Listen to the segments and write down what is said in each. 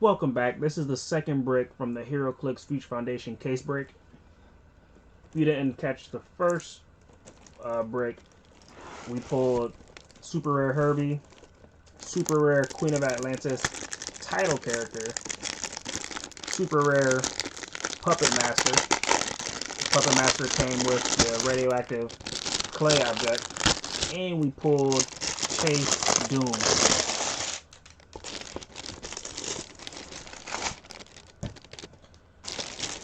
Welcome back. This is the second brick from the Heroclix Future Foundation case break. If you didn't catch the first brick, we pulled super rare Herbie, super rare Queen of Atlantis title character, super rare Puppet Master. The Puppet Master came with the radioactive clay object, and we pulled Chase Doom.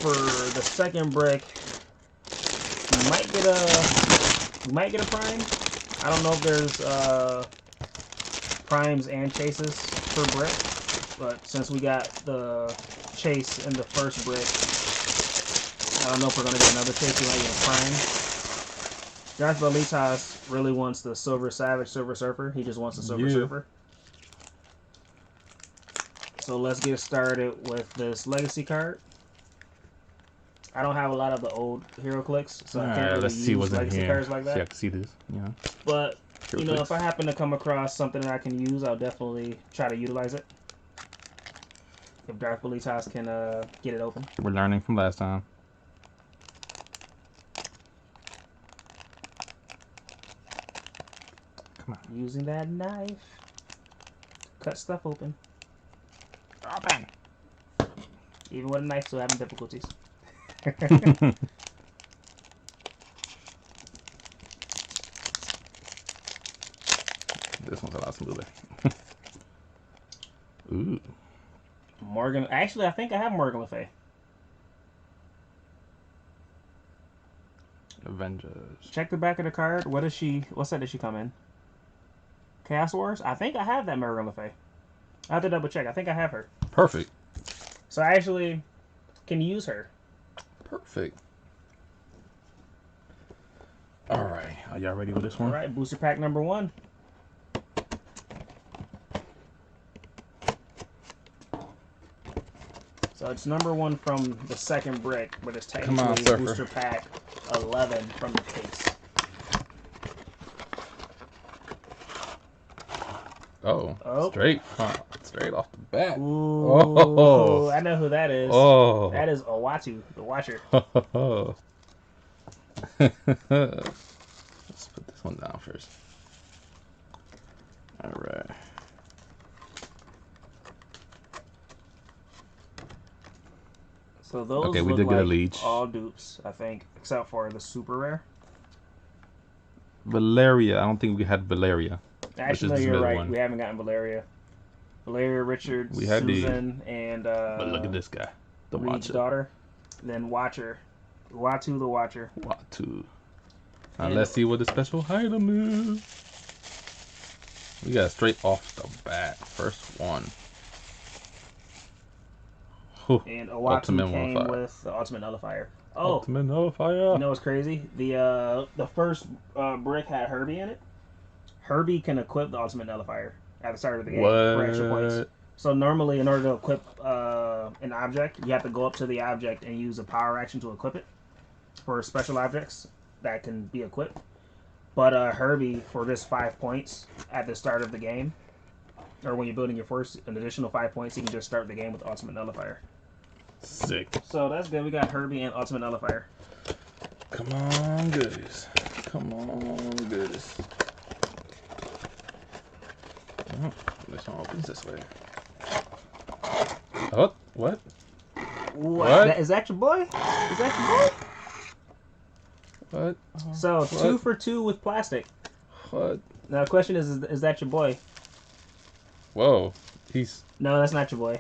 For the second brick, we might get a prime. I don't know if there's primes and chases per brick, but since we got the chase in the first brick, I don't know if we're gonna get another chase. We might get a prime. dr.doom really wants the Silver Savage, Silver Surfer. He just wants the Silver Surfer. So let's get started with this legacy card. I don't have a lot of the old Heroclix, so I can't really use legacy cards like that. See, I can see this, yeah. But, you know, if I happen to come across something that I can use, I'll definitely try to utilize it. If Darth Velitas can get it open. We're learning from last time. Come on. Using that knife. Cut stuff open. Open! Even with a knife, still having difficulties. This one's a lot smoother. Ooh. Morgan. Actually, I think I have Morgan Le Fay. Avengers. Check the back of the card. What is she? What set did she come in? Chaos Wars? I think I have that Morgan Le Fay. I have to double check. I think I have her. Perfect. So I actually can use her. Perfect. Alright. Are y'all ready with this one? Alright, booster pack number 1. So it's number 1 from the second brick, but it's technically booster pack 11 from the case. Oh. Straight off the bat. Ooh, oh. I know who that is. Oh. That is Owatu, the Watcher. Let's put this one down first. Alright. So those okay, we did get a leech. All dupes, I think, except for the super rare. Valeria. I don't think we had Valeria. Actually, no, you're right. We haven't gotten Valeria. Valeria, Richard, we had Susan, and but look at this guy, the Reed's Watcher. Daughter. Then Watcher, Watu the Watcher. Watu. Now let's see what the special item is. We got straight off the bat, first one. And Owatu came with the Ultimate Nullifier. Oh, Ultimate Nullifier. You know what's crazy? The first brick had Herbie in it. Herbie can equip the Ultimate Nullifier at the start of the game for extra points. So normally, in order to equip an object, you have to go up to the object and use a power action to equip it for special objects that can be equipped. But Herbie, for just 5 points at the start of the game, or when you're building your first, an additional 5 points, you can just start the game with Ultimate Nullifier. Sick. So that's good. We got Herbie and Ultimate Nullifier. Come on, goodies. Come on, goodies. Oh, this one opens this way. Oh, what? What? Is that your boy? Is that your boy? What? So, 2 for 2 with plastic. What? Now, the question is that your boy? Whoa. He's... No, that's not your boy.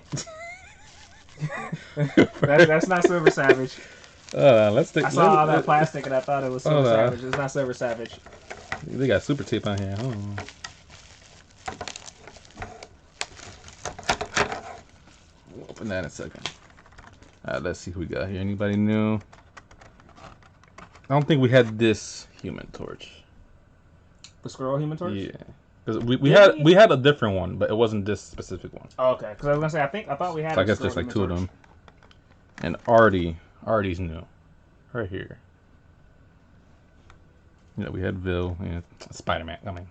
that's not Silver Savage. Let's take... I saw all that plastic and I thought it was Silver Savage. It's not Silver Savage. They got super tape on here. Oh. We'll open that in a second. Let's see who we got here. Anybody new? I don't think we had this Human Torch. The Squirrel Human Torch? Yeah. Because we had a different one, but it wasn't this specific one. Oh, okay. Because I was gonna say I thought we had. So I guess there's like 2 of them. And Artie's new, right here. You know, we had Vil and Spider-Man. I mean,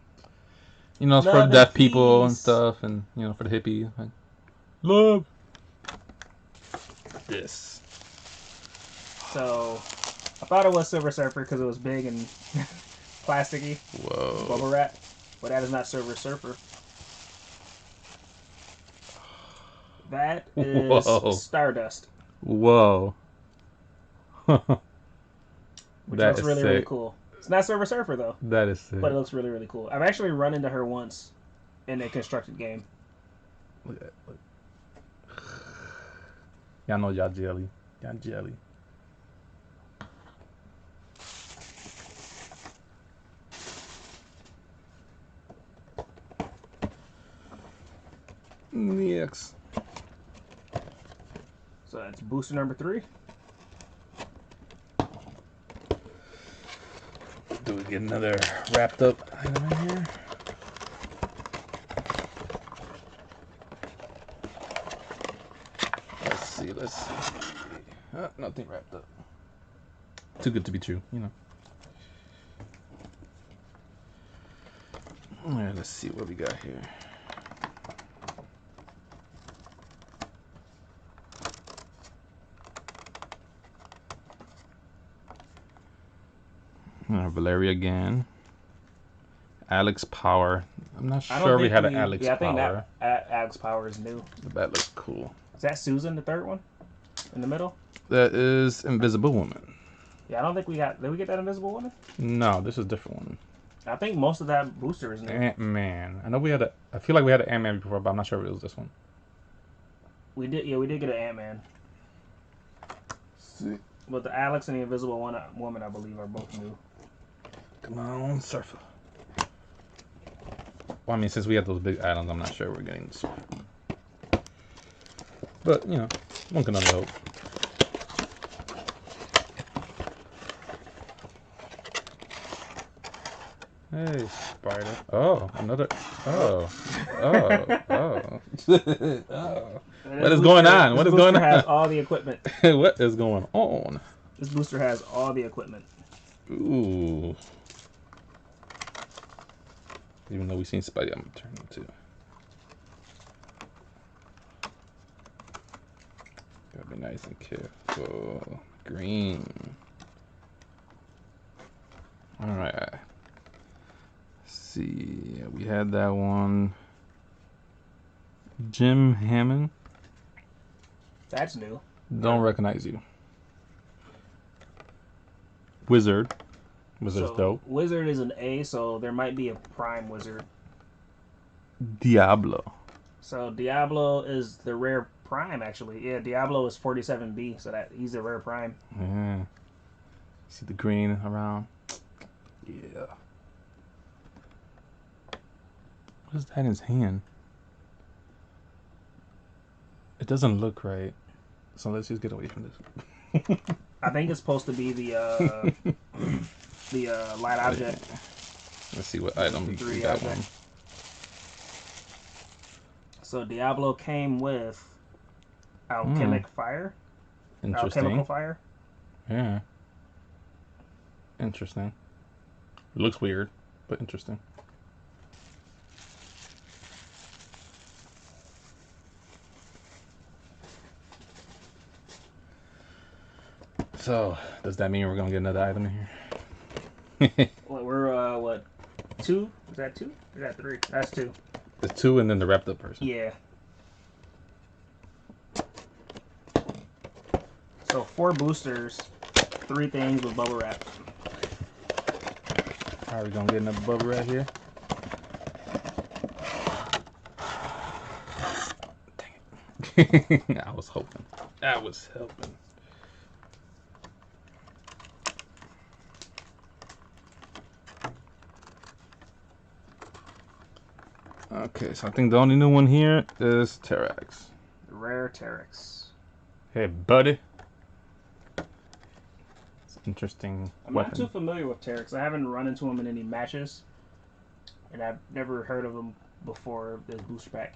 you know, for deaf people and stuff, and you know, for the hippies. Like, love. this? So, I thought it was Silver Surfer because it was big and plasticky. Whoa. Bubble wrap. But that is not Silver Surfer. That is Whoa. Stardust. Whoa. Which That looks is really, sick. really cool. It's not Silver Surfer, though. That is sick. But it looks really, really cool. I've actually run into her once in a constructed game. Look at that. Look. Y'all know y'all jelly. Y'all jelly. Next. So that's booster number 3. Do we get another wrapped up item in here? Let's see. Nothing wrapped up. Too good to be true, you know. Alright, let's see what we got here. Valeria again. Alex Power. I'm not sure we had an Alex Power. Yeah, I think that Alex Power is new. That looks cool. Is that Susan, the third one? In the middle? That is Invisible Woman. Yeah, I don't think we got... Did we get that Invisible Woman? No, this is a different one. I think most of that booster is new. Ant-Man. I know we had a... I feel like we had an Ant-Man before, but I'm not sure if it was this one. We did get an Ant-Man. See. But the Alex and the Invisible Woman, I believe, are both new. Come on, Surfer. Well, I mean, since we have those big items, I'm not sure we're getting this one. But, you know, one can only hope. Hey, spider. Oh, another. Oh. What is going on? What is going on? This booster has all the equipment. What is going on? This booster has all the equipment. Ooh. Even though we've seen Spidey, I'm gonna turn him too. Gotta be nice and careful. Green. Alright. See. Yeah, we had that one. Jim Hammond. That's new. Don't recognize you. Wizard. Wizard's dope. Wizard is an A, so there might be a Prime Wizard. Diablo. So Diablo is the rare Prime, actually. Yeah, Diablo is 47B, so he's a rare Prime. Yeah. See the green around? Yeah. What is that in his hand? It doesn't look right. So let's just get away from this. I think it's supposed to be the light object. Let's see what item we got one. So Diablo came with alchemic fire. Interesting. Alchemical fire. Yeah. Interesting. It looks weird, but interesting. So, does that mean we're gonna get another item in here? Well, we're what? 2? Is that 2? Is that 3? That's 2. The 2 and then the wrapped up person. Yeah. So 4 boosters, 3 things with bubble wrap. Are we gonna get another bubble wrap here? Dang it. I was hoping. I was hoping. Okay, so I think the only new one here is Terax. Rare Terex. Hey, buddy. It's an interesting I'm weapon. not too familiar with Terex. I haven't run into him in any matches. And I've never heard of him before this booster pack.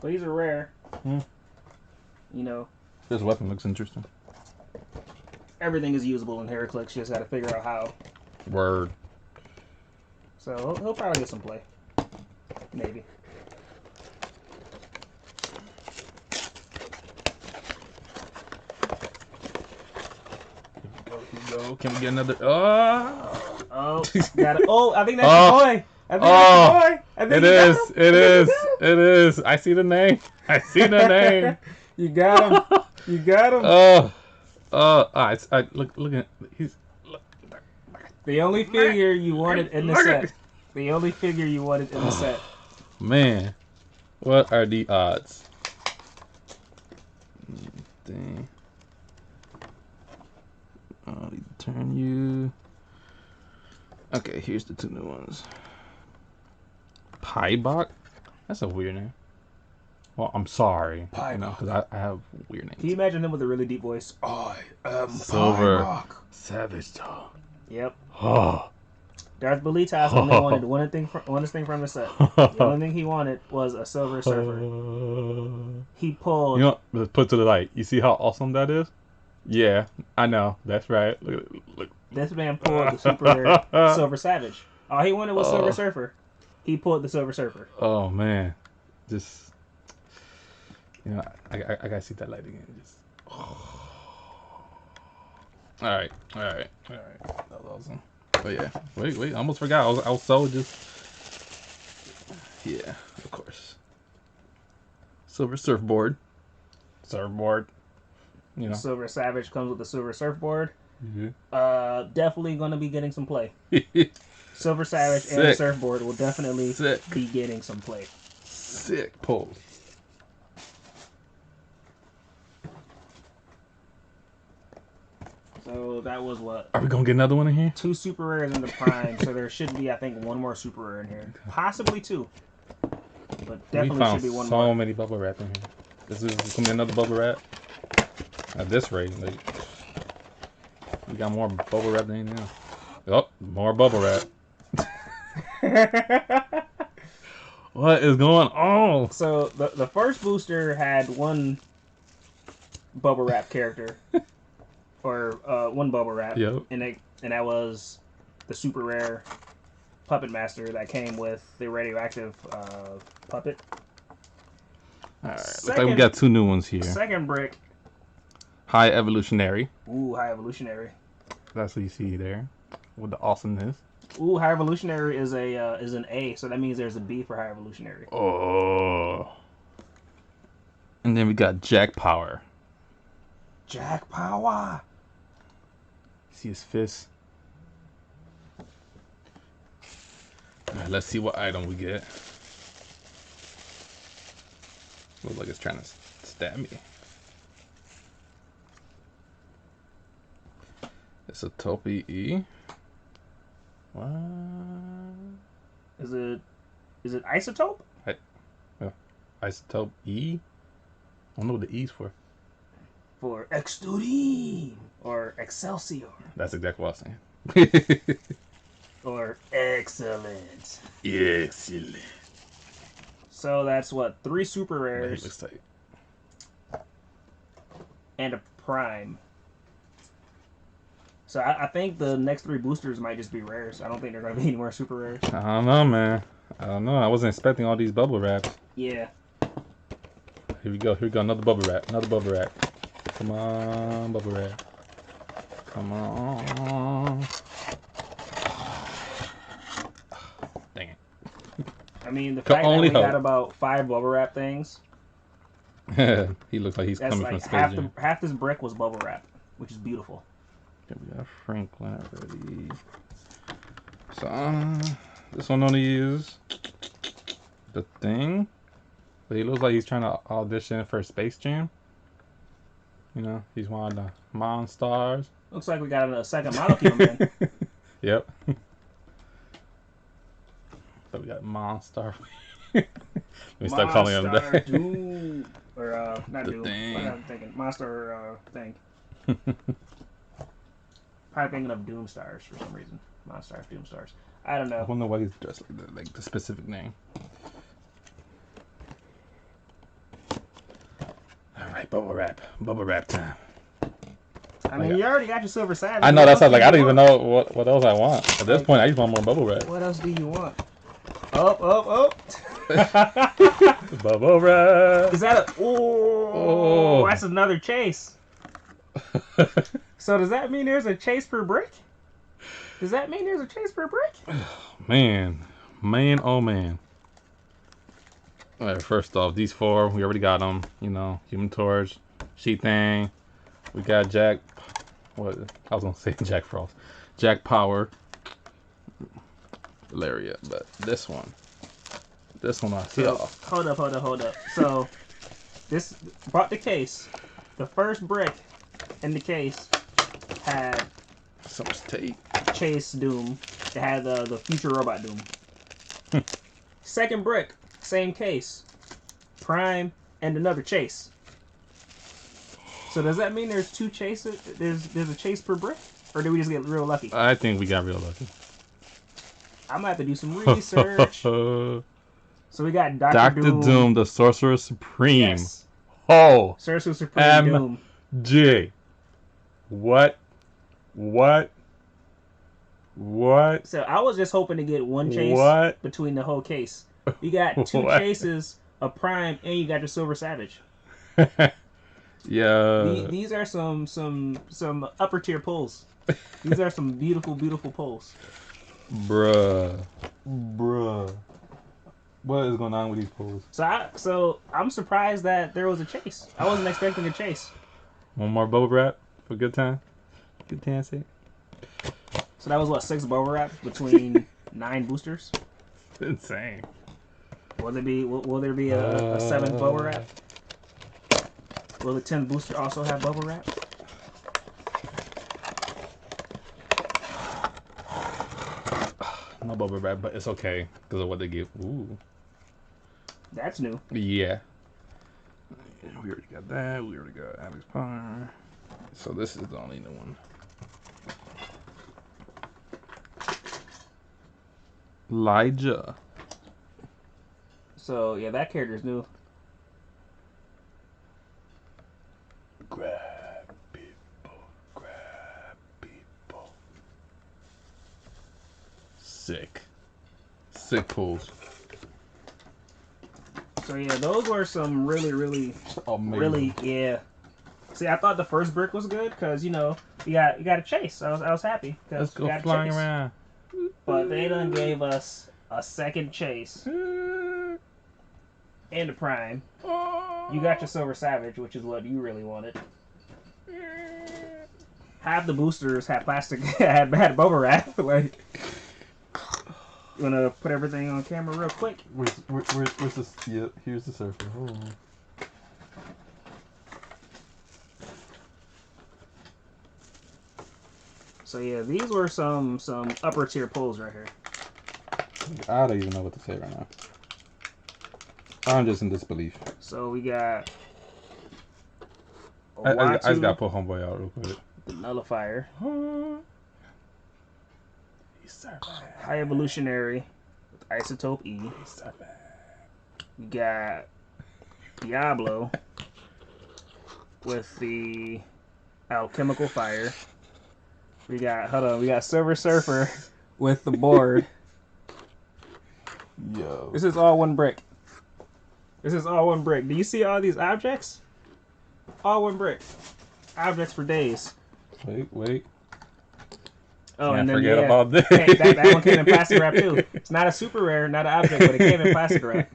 But he's a rare. Hmm. You know. This weapon looks interesting. Everything is usable in Heroclix. You just gotta figure out how. Word. So he'll probably get some play. Maybe. go. Can we get another? Oh. Oh, got it. Oh, I think that's your boy. I think that's your boy. I think it is. It is. It is. I see the name. I see the name. You got him. You got him. Look at he's. The only figure you wanted in the set. The only figure you wanted in the set. Man, what are the odds? Dang. I'll turn you. Okay, here's the two new ones. Piebok? That's a weird name. Well, I'm sorry. Because I have weird names. Can you imagine him with a really deep voice? I am Silver Piebok. Savage Dog. Yep. Oh. Darth Belitas only wanted one thing from the set. The only thing he wanted was a Silver Surfer. He pulled. You know, let's put to the light. You see how awesome that is? Yeah, I know. That's right. Look. This man pulled the super rare Silver Savage. All he wanted was Silver Surfer. He pulled the Silver Surfer. Oh man, just I gotta see that light again. Just. All right. That was awesome. But yeah, wait, I almost forgot. I was so just. Yeah, of course. Silver surfboard. You know. Silver Savage comes with the Silver Surfboard. Mm-hmm. Definitely going to be getting some play. Silver Savage Sick. and Surfboard will definitely Sick. be getting some play. Sick pose. So that was what? Are we gonna get another one in here? 2 super rares in the prime, so there should be, I think, 1 more super rare in here. Possibly 2. But definitely should be 1 more. So many bubble wrap in here. This is gonna be another bubble wrap. At this rate, like, we got more bubble wrap than anything else. Oh, more bubble wrap. What is going on? So the first booster had 1 bubble wrap character. Or 1 bubble wrap. Yep. And that was the super rare Puppet Master that came with the radioactive puppet. Alright, looks like we got 2 new ones here. Second brick. High Evolutionary. Ooh, High Evolutionary. That's what you see there. With the awesomeness. Ooh, High Evolutionary is an A, so that means there's a B for High Evolutionary. Oh. And then we got Jack Power. Jack Power. See his fist. Alright, let's see what item we get. Looks like it's trying to stab me. It's a Topi E. What? Is it Isotope? Isotope E? I don't know what the E's for. For Extreme or Excelsior. That's exactly what I was saying. Or Excellent. Excellent. So that's what? 3 super He rares looks tight. and a prime. So I think the next 3 boosters might just be rares. I don't think they're going to be any more super rares. I don't know, man. I don't know. I wasn't expecting all these bubble wraps. Yeah. Here we go. Another bubble wrap. Another bubble wrap. Come on, bubble wrap. Come on. Dang it. I mean, the fact that we got about 5 bubble wrap things. He looks like he's that's coming like from Space Jam. half this brick was bubble wrap, which is beautiful. Okay, we got Franklin already. So, this one only is the thing. But he looks like he's trying to audition for Space Jam. You know, he's one of the Monstars. Looks like we got a second molecule man. Yep. So we got Monstar. We start calling him that. Doom, or not The Doom. Thing. What am I thinking? Monster thing. Probably thinking of Doom Stars for some reason. Monstars, Doom Stars. I don't I know. don't know why he's dressed like that, like the specific name. Alright, bubble wrap time. I mean, you already got your Silver Savage. I know, that's why, like, I don't even know what else I want. At this point, I just want more bubble wrap. What else do you want? Oh. Bubble wrap. Is that a... Oh, that's another chase. So does that mean there's a chase per brick? Does that mean there's a chase per brick? Man, oh man. All right, first off, these 4 we already got them. You know, Human Torch, She Thing. We got Jack. What I was gonna say, Jack Frost, Jack Power, Lariat, but this one I see off. Hold up. So this brought the case. The first brick in the case had So much tape. Chase Doom. It had the future robot Doom. Second brick, same case, Prime and another Chase. So does that mean there's 2 chases? There's a chase per brick, or did we just get real lucky? I think we got real lucky. I'm gonna have to do some research. So we got Dr. Doom, the Sorcerer Supreme. Yes. Oh, Sorcerer Supreme Doom. J. What? So I was just hoping to get 1 chase between the whole case. You got 2 chases, a Prime, and you got your Silver Savage. Yeah. These are some upper tier pulls. These are some beautiful pulls. Bruh. What is going on with these pulls? So I'm surprised that there was a chase. I wasn't expecting a chase. One more bubble wrap for good time. Good time sake. So that was what, 6 bubble wraps between 9 boosters? Insane. Will there be a 7th bubble wrap? Will the 10th booster also have bubble wrap? No bubble wrap, but it's okay because of what they give. Ooh. That's new. Yeah. We already got that. We already got Alex Power. So this is the only new one. Elijah. So yeah, that character's new. Grab people. Sick pulls. So yeah, those were some really yeah. See, I thought the first brick was good because you know you got a chase. I was happy. Let's go flying around. But they done gave us a second chase and a Prime. You got your Silver Savage, which is what you really wanted. Half the boosters had plastic, had bubble wrap. Like, you wanna put everything on camera real quick? Where's this? Yeah, here's the surfer. Hold on. So yeah, these were some upper tier pulls right here. I don't even know what to say right now. I'm just in disbelief. So we got. I just gotta put homeboy out real quick. The Nullifier. High Evolutionary with Isotope E. We got Diablo with the Alchemical Fire. We got Silver Surfer with the board. Yo. This is all 1 brick. Do you see all these objects? All 1 brick. Objects for days. Wait. Oh, Can't and then forget about this. That one came in plastic wrap too. It's not a super rare, not an object, but it came in plastic wrap.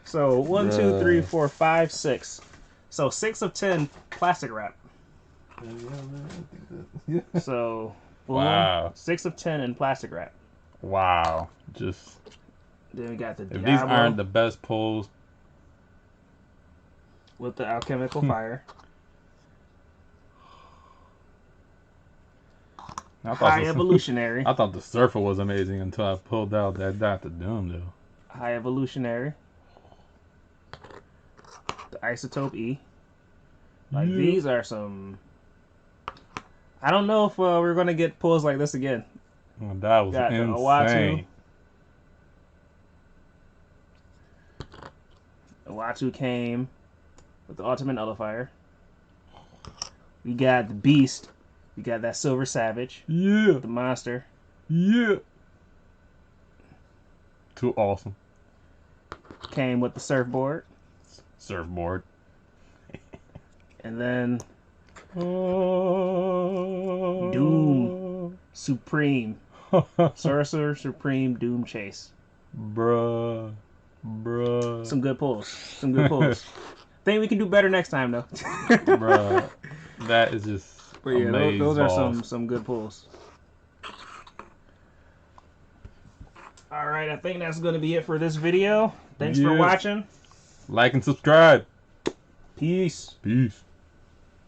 So 1, 2, 3, 4, 5, 6. So 6 of 10 plastic wrap. So wow. 6 of 10 in plastic wrap. Wow. Just then we got the if Diablo these aren't the best pulls with the Alchemical Fire. High Evolutionary. I thought the Surfer was amazing until I pulled out that dr.doom though. High Evolutionary. The Isotope E. Like these are some. I don't know if we're gonna get pulls like this again. Oh, that was got insane. The Otaku. The Otaku came with the Ultimate Nullifier. We got the Beast. We got that Silver Savage. Yeah. The Monster. Yeah. Too awesome. Came with the Surfboard. Surfboard. And then Doom Supreme. Sorcerer Supreme Doom Chase. Bruh. Some good pulls. Some good pulls. Think we can do better next time though. Bruh. That is just But yeah, amazing. those are some good pulls. Alright, I think that's gonna be it for this video. Thanks for watching. Like and subscribe. Peace. Peace.